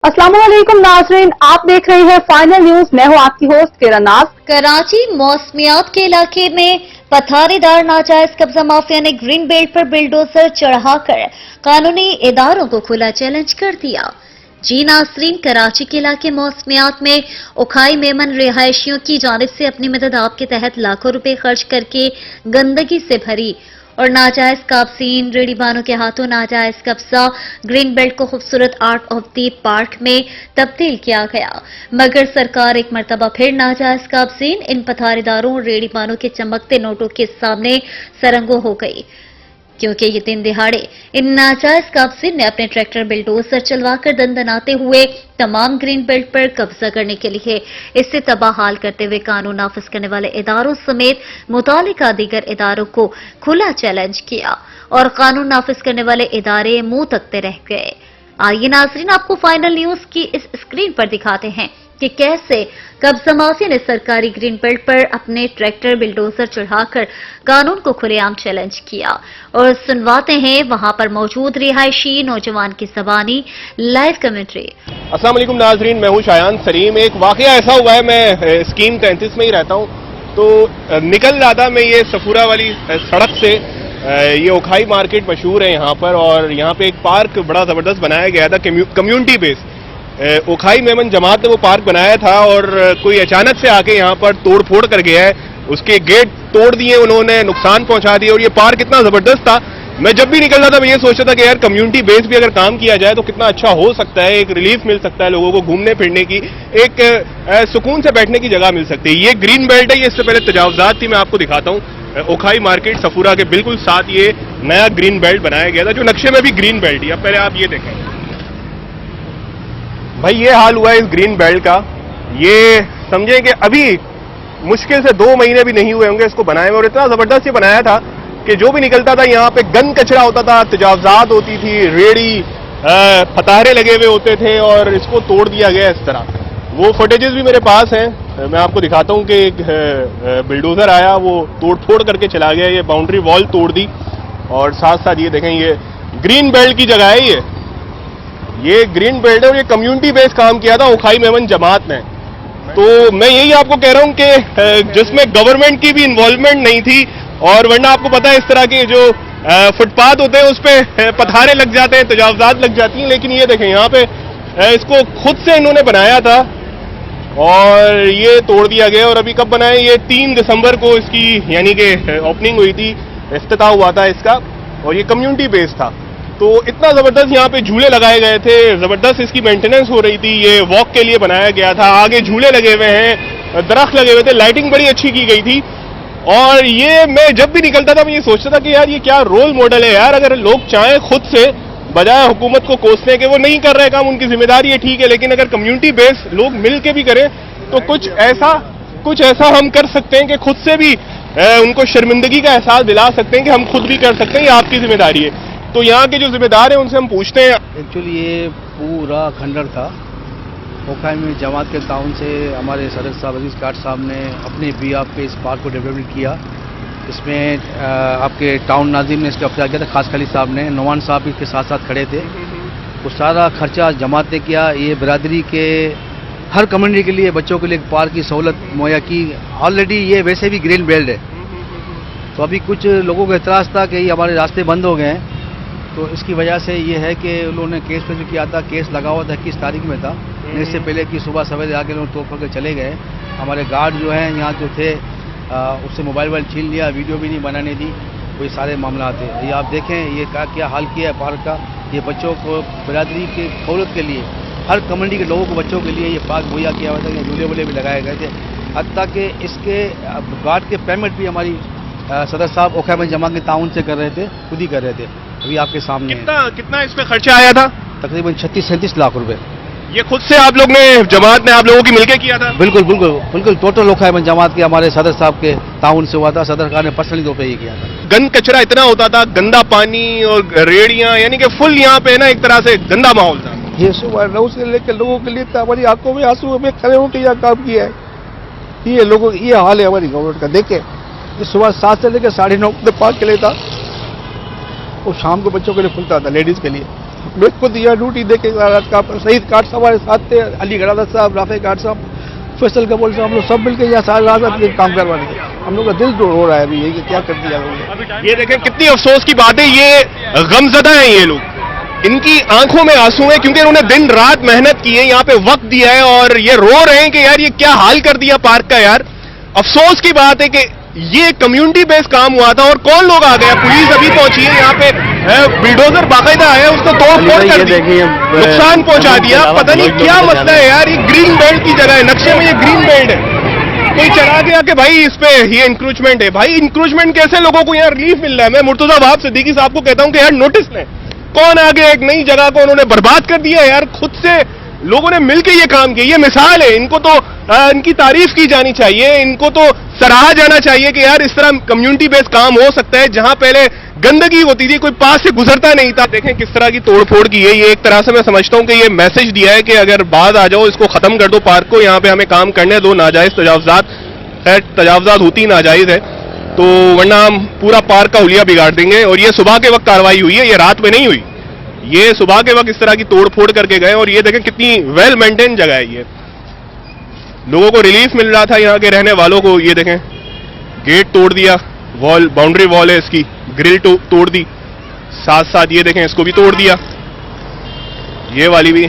अस्सलाम वालेकुम नाज़रीन, आप देख रहे हैं फाइनल न्यूज। मैं हूं आपकी होस्ट किरण नाज। कराची मौसमियात के इलाके में पथारीदार नाजायज कब्जा माफिया ने ग्रीन बेल्ट पर बिल्डोजर चढ़ाकर कानूनी इदारों को खुला चैलेंज कर दिया। जी नाज़रीन, कराची के इलाके मौसमियात में उखाई मेमन रिहायशियों की जानिब से अपनी मदद आपके तहत लाखों रुपए खर्च करके गंदगी से भरी और नाजायज काबसीन रेडीबानों के हाथों नाजायज कब्जा ग्रीन बेल्ट को खूबसूरत आर्ट ऑफ दी पार्क में तब्दील किया गया, मगर सरकार एक मरतबा फिर नाजायज काबसीन इन पथारीदारों और रेडीबानों के चमकते नोटों के सामने सरंगो हो गई, क्योंकि ये दिन दिहाड़े इन नाजायज काबसीन ने अपने ट्रैक्टर बिल्डोजर चलवाकर दंदनाते हुए तमाम ग्रीन बेल्ट पर कब्जा करने के लिए इससे तबाह हाल करते हुए कानून नाफिज करने वाले इदारों समेत मुतालिका दीगर इदारों को खुला चैलेंज किया और कानून नाफिज करने वाले इदारे मुंह तकते रह गए। आइए नाज़रीन, आपको फाइनल न्यूज की इस स्क्रीन पर दिखाते हैं कि कैसे कब्जा माफिया ने सरकारी ग्रीन बेल्ट पर अपने ट्रैक्टर बिल्डोजर चढ़ाकर कानून को खुलेआम चैलेंज किया, और सुनवाते हैं वहां पर मौजूद रिहायशी नौजवान की ज़बानी लाइव कमेंट्री। अस्सलाम वालेकुम नाज़रीन, मैं हूं शायान सलीम। एक वाकया ऐसा हुआ है, मैं स्कीम 33 में ही रहता हूं, तो निकल रहा था मैं ये सफूरा वाली सड़क से। ये ओखाई मार्केट मशहूर है यहाँ पर, और यहाँ पे एक पार्क बड़ा जबरदस्त बनाया गया था कम्युनिटी बेस। ओखाई मेमन जमात ने वो पार्क बनाया था, और कोई अचानक से आके यहाँ पर तोड़ फोड़ कर गया है, उसके गेट तोड़ दिए उन्होंने, नुकसान पहुंचा दिया। और ये पार्क इतना जबरदस्त था, मैं जब भी निकल रहा था मैं ये सोचता था कि यार कम्युनिटी बेस भी अगर काम किया जाए तो कितना अच्छा हो सकता है, एक रिलीफ मिल सकता है लोगों को, घूमने फिरने की एक सुकून से बैठने की जगह मिल सकती है। ये ग्रीन बेल्ट है, ये इससे पहले तजावजात थी, मैं आपको दिखाता हूँ। ओखाई मार्केट सफूरा के बिल्कुल साथ ये नया ग्रीन बेल्ट बनाया गया था, जो नक्शे में भी ग्रीन बेल्ट है। अब पहले आप ये देखें भाई, ये हाल हुआ है इस ग्रीन बेल्ट का। ये समझें कि अभी मुश्किल से 2 महीने भी नहीं हुए होंगे इसको बनाए हुए, और इतना जबरदस्त ये बनाया था कि जो भी निकलता था यहाँ पे गंद कचरा होता था, तजावजात होती थी, रेड़ी फतारे लगे हुए होते थे, और इसको तोड़ दिया गया इस तरह। वो फुटेजेस भी मेरे पास हैं, मैं आपको दिखाता हूँ कि एक बिल्डोजर आया, वो तोड़ फोड़ करके चला गया, ये बाउंड्री वॉल तोड़ दी। और साथ साथ ये देखें, ये ग्रीन बेल्ट की जगह है, ये ग्रीन बेल्ट है, और ये कम्युनिटी बेस्ड काम किया था ओखाई मेमन जमात ने। तो मैं यही आपको कह रहा हूं कि जिसमें गवर्नमेंट की भी इन्वॉल्वमेंट नहीं थी, और वरना आपको पता है इस तरह के जो फुटपाथ होते हैं उस पे पथारे लग जाते हैं, तजावजात लग जाती हैं। लेकिन ये देखें, यहाँ पे इसको खुद से इन्होंने बनाया था और ये तोड़ दिया गया। और अभी कब बनाया, ये 3 दिसंबर को इसकी यानी कि ओपनिंग हुई थी, इफ्तिताह हुआ था इसका, और ये कम्युनिटी बेस्ड था। तो इतना जबरदस्त यहाँ पे झूले लगाए गए थे, जबरदस्त इसकी मेंटेनेंस हो रही थी, ये वॉक के लिए बनाया गया था, आगे झूले लगे हुए हैं, दरख्त लगे हुए थे, लाइटिंग बड़ी अच्छी की गई थी। और ये मैं जब भी निकलता था मैं ये सोचता था कि यार ये क्या रोल मॉडल है यार, अगर लोग चाहें खुद से, बजाय हुकूमत को कोसने के, वो नहीं कर रहे काम, उनकी जिम्मेदारी है, ठीक है, लेकिन अगर कम्युनिटी बेस लोग मिल के भी करें तो कुछ ऐसा हम कर सकते हैं कि खुद से भी उनको शर्मिंदगी का एहसास दिला सकते हैं कि हम खुद भी कर सकते हैं, ये आपकी जिम्मेदारी है। तो यहाँ के जो जिम्मेदार हैं उनसे हम पूछते हैं। एक्चुअली ये पूरा खंडर था, ओखाई में जमात के ताउन से हमारे सदर साहब अजीज काट साहब ने अपने बिहाफ पे इस पार्क को डेवलपमेंट किया। इसमें आपके टाउन नाजिम ने इसका कब्जा किया था, खास खली साहब ने, नौमान साहब इसके साथ साथ खड़े थे। वो सारा खर्चा जमात ने किया। ये बरादरी के हर कम्युनिटी के लिए, बच्चों के लिए पार्क की सहूलत मुहैया की। ऑलरेडी ये वैसे भी ग्रीन बेल्ट है, तो अभी कुछ लोगों को एतराज़ था कि ये हमारे रास्ते बंद हो गए हैं, तो इसकी वजह से ये है कि उन्होंने केस रजिस्टर किया था। केस लगा हुआ था 21 तारीख में था, इससे पहले कि सुबह सवेरे आके लोग तोड़ फोड़ के चले गए। हमारे गार्ड जो हैं यहाँ जो थे उससे मोबाइल छीन लिया, वीडियो भी नहीं बनाने दी, वही सारे मामला थे। ये आप देखें, ये क्या हाल किया है पार्क का। ये बच्चों को बरादरी की सहूलत के लिए, हर कम्युनिटी के लोगों को, बच्चों के लिए ये पार्क मुहैया किया हुआ था। झूले वूले भी लगाए गए थे, हत्ता कि इसके गार्ड के पेमेंट भी हमारी सदर साहब ओखाई में जमात के ताउन से कर रहे थे, खुद ही कर रहे थे। अभी आपके सामने कितना इस पे खर्चा आया था? तकरीबन 36-37 लाख रुपए। ये खुद से आप लोग ने, जमात ने आप लोगों की मिलकर किया था? बिल्कुल टोटल ओखाई में जमात के हमारे सदर साहब के ताउन से हुआ था। सदर खान ने पर्सनली तौर पर ये किया था। गंद कचरा इतना होता था, गंदा पानी और रेड़ियां, यानी कि फुल यहाँ पे ना एक तरह से गंदा माहौल था। ये सुबह 9 से लेकर लोगों के लिए हमारी आंखों में आंसू में खड़े होकर यह काम किया है। ये लोगों ये हाल है हमारी गवर्नमेंट का। देखे, ये सुबह 7 से लेकर 9:30 तक पार्क के लिए था, और शाम को बच्चों के लिए खुलता था, लेडीज के लिए। मैं खुद यह ड्यूटी देखे शहीद कार्ड साहब हमारे साथ थे, अली गरादा साहब, राफे कार्ड साहब, फैसल कपूर साहब, हम लोग सब मिलकर यहाँ सारे रात काम करवाने थे। हम लोग का दिल तो रो रहा है अभी, ये क्या कर दिया लोगों ने। ये देखें कितनी अफसोस की बात है, ये गमजदा है ये लोग, इनकी आंखों में आंसू हैं क्योंकि उन्होंने दिन रात मेहनत की है, यहाँ पे वक्त दिया है और ये रो रहे हैं कि यार ये क्या हाल कर दिया पार्क का। यार अफसोस की बात है कि ये कम्युनिटी बेस्ड काम हुआ था और कौन लोग आ गए, पुलिस अभी पहुंची है यहाँ पे, बिल्डोजर बाकायदा आया, उसको तोड़-फोड़ कर दी, नुकसान पहुंचा दिया। पता नहीं क्या मसला है यार, ये ग्रीन बेल्ट की जगह है, नक्शे में ये ग्रीन बेल्ट है, कोई चढ़ा गया कि भाई इस पे ये इंक्रोचमेंट है। भाई इंक्रोचमेंट कैसे लोगों को यहाँ रिलीफ मिल रहा है? मैं मुर्तजा वहाब सिद्दीकी साहब को कहता हूं कि यार नोटिस लें, कौन आ गया, एक नई जगह को उन्होंने बर्बाद कर दिया यार, खुद से लोगों ने मिलकर ये काम किया। ये मिसाल है, इनको तो इनकी तारीफ की जानी चाहिए, इनको तो सराहा जाना चाहिए कि यार इस तरह कम्युनिटी बेस्ड काम हो सकता है। जहां पहले गंदगी होती थी, कोई पास से गुजरता नहीं था, देखें किस तरह की तोड़फोड़ की है। ये एक तरह से मैं समझता हूं कि ये मैसेज दिया है कि अगर बाद आ जाओ, इसको खत्म कर दो पार्क को, यहाँ पे हमें काम करने दो। नाजायज तजावजात, खैर तजावजात होती नाजायज है तो, वरना हम पूरा पार्क का हुलिया बिगाड़ देंगे। और ये सुबह के वक्त कार्रवाई हुई है, ये रात में नहीं हुई, ये सुबह के वक्त इस तरह की तोड़फोड़ करके गए। और ये देखें कितनी वेल मेंटेन जगह है, ये लोगों को रिलीफ मिल रहा था यहाँ के रहने वालों को। ये देखें गेट तोड़ दिया, वॉल, बाउंड्री वॉल है इसकी, ग्रिल तोड़ दी, साथ साथ ये देखें इसको भी तोड़ दिया, ये वाली भी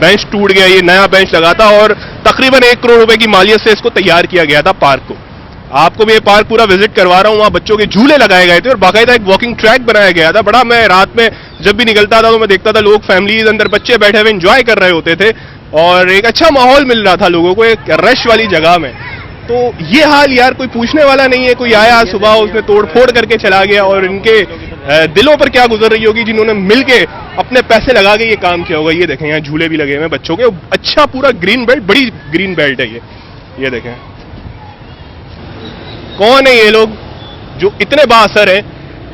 बेंच टूट गया। ये नया बेंच लगा था और तकरीबन 1 करोड़ रुपए की मालियत से इसको तैयार किया गया था पार्क को। आपको भी ये पार्क पूरा विजिट करवा रहा हूं, वहां बच्चों के झूले लगाए गए थे और बाकायदा एक वॉकिंग ट्रैक बनाया गया था। बड़ा, मैं रात में जब भी निकलता था तो मैं देखता था लोग, फैमिलीज अंदर बच्चे बैठे हुए एंजॉय कर रहे होते थे और एक अच्छा माहौल मिल रहा था लोगों को एक रश वाली जगह में। तो ये हाल यार कोई पूछने वाला नहीं है। कोई आया सुबह, उसने तोड़फोड़ करके चला गया और इनके दिलों पर क्या गुजर रही होगी जिन्होंने मिलके अपने पैसे लगा के ये काम किया होगा। ये देखें यहाँ झूले भी लगे हुए हैं बच्चों के, अच्छा पूरा ग्रीन बेल्ट, बड़ी ग्रीन बेल्ट है ये देखें। कौन है ये लोग जो इतने बाअसर हैं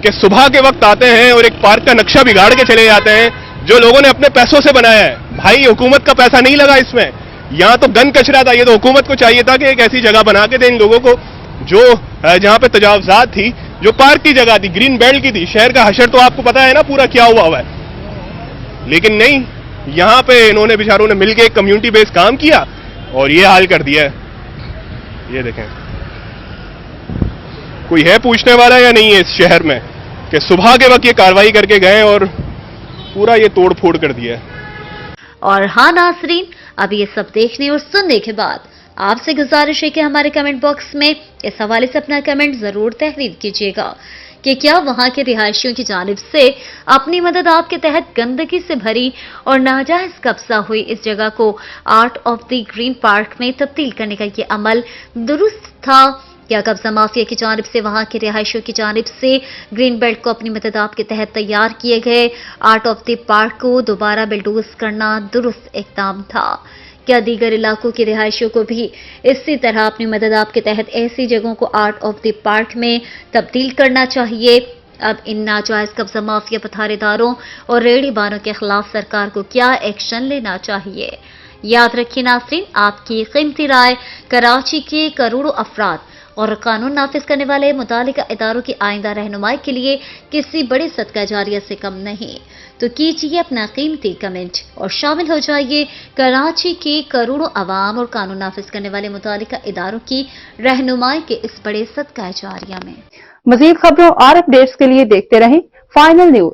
कि सुबह के वक्त आते हैं और एक पार्क का नक्शा बिगाड़ के चले जाते हैं जो लोगों ने अपने पैसों से बनाया है। भाई हुकूमत का पैसा नहीं लगा इसमें, यहां तो गन कचरा था। ये तो हुकूमत को चाहिए था कि एक ऐसी जगह बना के दे इन लोगों को जो जहां पे तजावजात थी, जो पार्क की जगह थी, ग्रीन बेल्ट की थी। शहर का हशर तो आपको पता है ना पूरा क्या हुआ है, लेकिन नहीं, यहां पे इन्होंने बेचारों ने मिलकर एक कम्युनिटी बेस्ड काम किया और ये हाल कर दिया है। ये देखें, कोई है पूछने वाला या नहीं है इस शहर में कि सुबह के वक्त ये कार्रवाई करके गए और पूरा ये तोड़ फोड़ कर दिया है। और हाँ नाज़रीन, अब ये सब देखने और सुनने के बाद आपसे गुजारिश है कि हमारे कमेंट बॉक्स में इस हवाले से अपना कमेंट जरूर तहरीर कीजिएगा कि क्या वहां के रिहायशियों की जानिब से अपनी मदद आपके तहत गंदगी से भरी और नाजायज कब्जा हुई इस जगह को art of the green park में तब्दील करने का ये अमल दुरुस्त था? क्या कब्जा माफिया की जानिब से वहां के रिहायशियों की जानिब से ग्रीन बेल्ट को अपनी मदद आपके तहत तैयार किए गए आर्ट ऑफ द पार्क को दोबारा बिल्डोज करना दुरुस्त इक़दाम था? क्या दीगर इलाकों के रिहायशियों को भी इसी तरह अपनी मदद आपके तहत ऐसी जगहों को आर्ट ऑफ द पार्क में तब्दील करना चाहिए? अब इन नाजायज कब्जा माफिया पथारेदारों और रेहड़ीबानों के खिलाफ सरकार को क्या एक्शन लेना चाहिए? याद रखिए नाज़रीन, आपकी कीमती राय कराची के करोड़ों अफराद और कानून नाफिज करने वाले मुतालिका इदारों की आइंदा रहनुमाई के लिए किसी बड़े सदका जारिया से कम नहीं। तो कीजिए अपना कीमती कमेंट और शामिल हो जाइए कराची के करोड़ों अवाम और कानून नाफिज करने वाले मुतालिका इदारों की रहनुमाई के इस बड़े सदका जारिया में। मजीद खबरों और अपडेट्स के लिए देखते रहें फाइनल न्यूज।